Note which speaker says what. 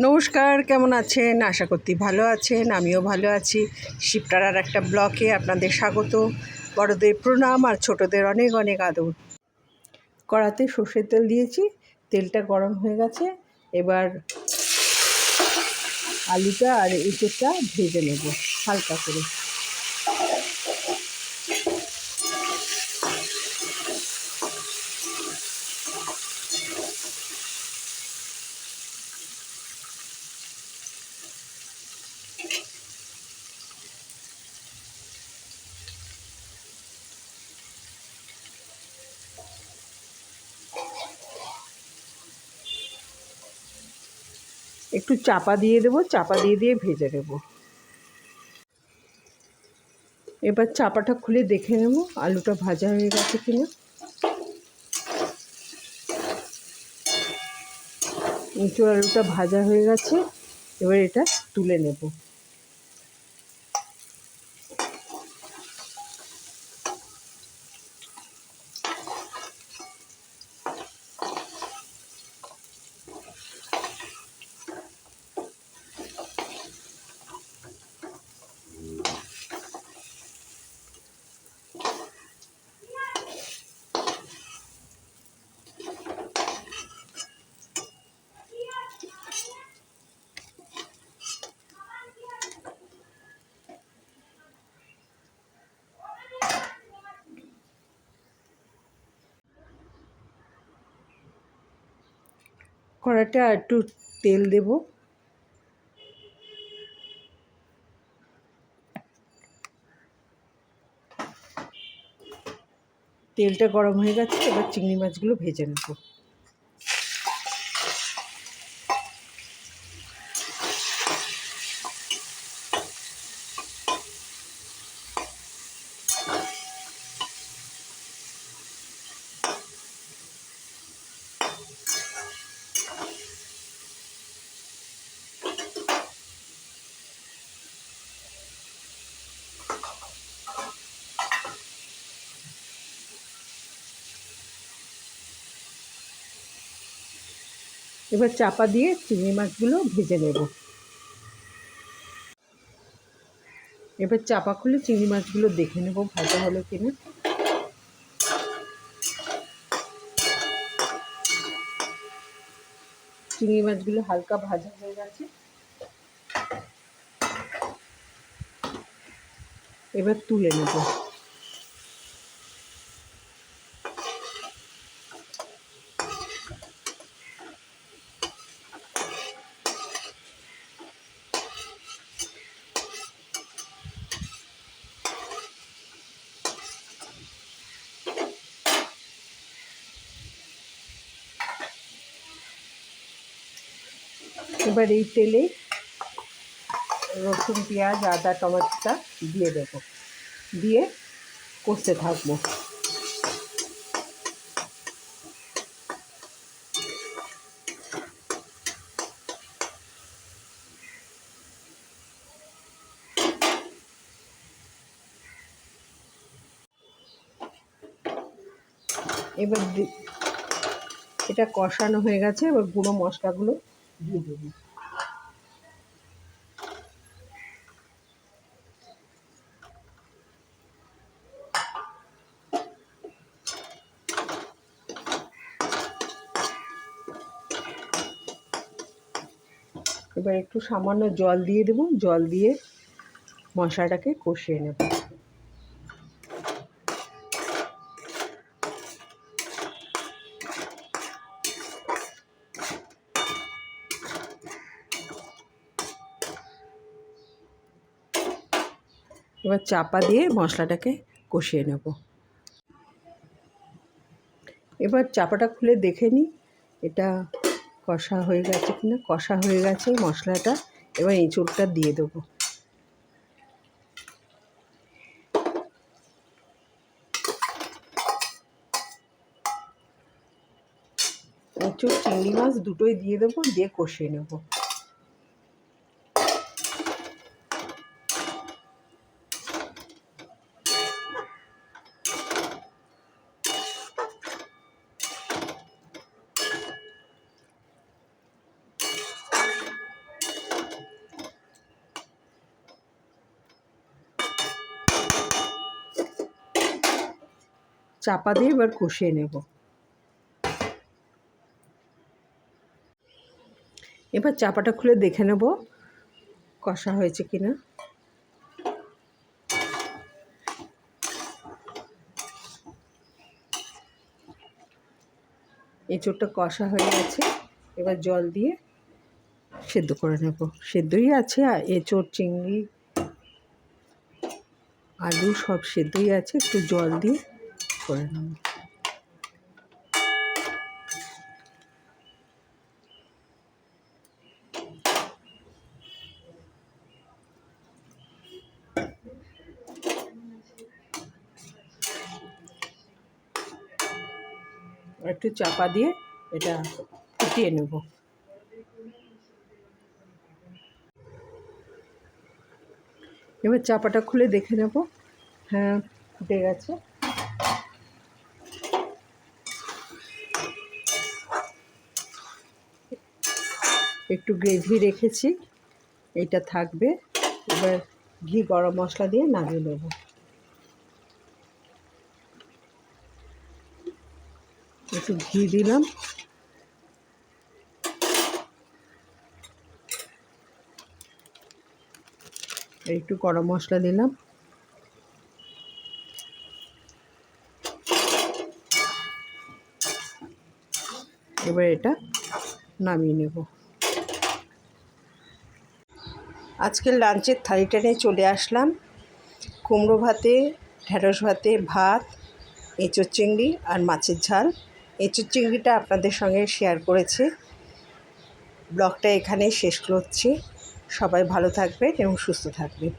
Speaker 1: নমস্কার, কেমন আছেন? আশা করছি ভালো আছেন। আমিও ভালো আছি। শিবটারার একটা ব্লকে আপনাদের স্বাগত। বড়দের প্রণাম আর ছোটদের অনেক অনেক আদর। কড়াতে সর্ষের তেল দিয়েছি, তেলটা গরম হয়ে গেছে। এবার আলুটা আর এঁচোড়টা ভেজে নেব হালকা করে। একটু চাপা দিয়ে দেবো, চাপা দিয়ে ভেজে নেব। এবার চাপাটা খুলে দেখে নেব আলুটা ভাজা হয়ে গেছে কিনা। এঁচোড় আলুটা ভাজা হয়ে গেছে, এবার এটা তুলে নেব। কড়াটা একটু তেল দেব। তেলটা গরম হয়ে গেছে, এবার চিংড়ি মাছগুলো ভেজে নেব। এবার চাপা দিয়ে চিংড়ি মাছগুলো ভেজে নেব। এবার চাপা খুলে চিংড়ি মাছগুলো দেখে নেব ভাজা হলো কিনা। চিংড়ি মাছগুলো হালকা ভাজা হয়ে গেছে, এবার তুলে নেব। এবার এই তেলে রসুন, পেঁয়াজ, আদা, টমেটোটা দিয়ে দেবো, দিয়ে কষতে থাকবো। এবার এটা কষানো হয়ে গেছে, এবার গুঁড়ো মশলাগুলো দিয়ে দেবো। এবার একটু সামান্য জল দিয়ে দেবো, জল দিয়ে মশলাটাকে কষিয়ে নেব। এবার চাপা দিয়ে মশলাটাকে কষিয়ে নেব। এবার চাপাটা খুলে দেখে নিই এটা কষা হয়ে গেছে কিনা। কষা হয়ে গেছে মশলাটা, এবার এঁচোড়টা দিয়ে দেবো। এঁচোড়, চিংড়ি মাছ দুটোই দিয়ে দেবো, দিয়ে কষিয়ে নেব। চাপা দিয়ে এবার কষিয়ে নেব। এবার চাপাটা খুলে দেখে নেব কষা হয়েছে কিনা। এঁচোড়টা কষা হয়ে গেছে, এবার জল দিয়ে সেদ্ধ করে নেব। সেদ্ধই আছে, আর এঁচোড়, চিংড়ি, আলু সব সেদ্ধই আছে, একটু জল দিয়ে করে নেব। একটু চাপা দিয়ে এটা ফুটিয়ে নেব। এবার চাপাটা খুলে দেখে নেব, হ্যাঁ ফুটে গেছে। একটু গ্রেভি রেখেছি, এটা থাকবে। এবার ঘি গরম মশলা দিয়ে নামিয়ে নেব। একটু ঘি দিলাম, একটু গরম মশলা দিলাম, এবার এটা নামিয়ে নেব। আজকের লাঞ্চের থালিটা নিয়ে চলে আসলাম। কুমড়ো ভাতে, ঢ্যাঁড়স ভাতে, ভাত, এঁচোড় চিংড়ি আর মাছের ঝাল। এঁচোড় চিংড়িটা আপনাদের সঙ্গে শেয়ার করেছি। ব্লগটা এখানেই শেষ করছি। সবাই ভালো থাকবেন এবং সুস্থ থাকবেন।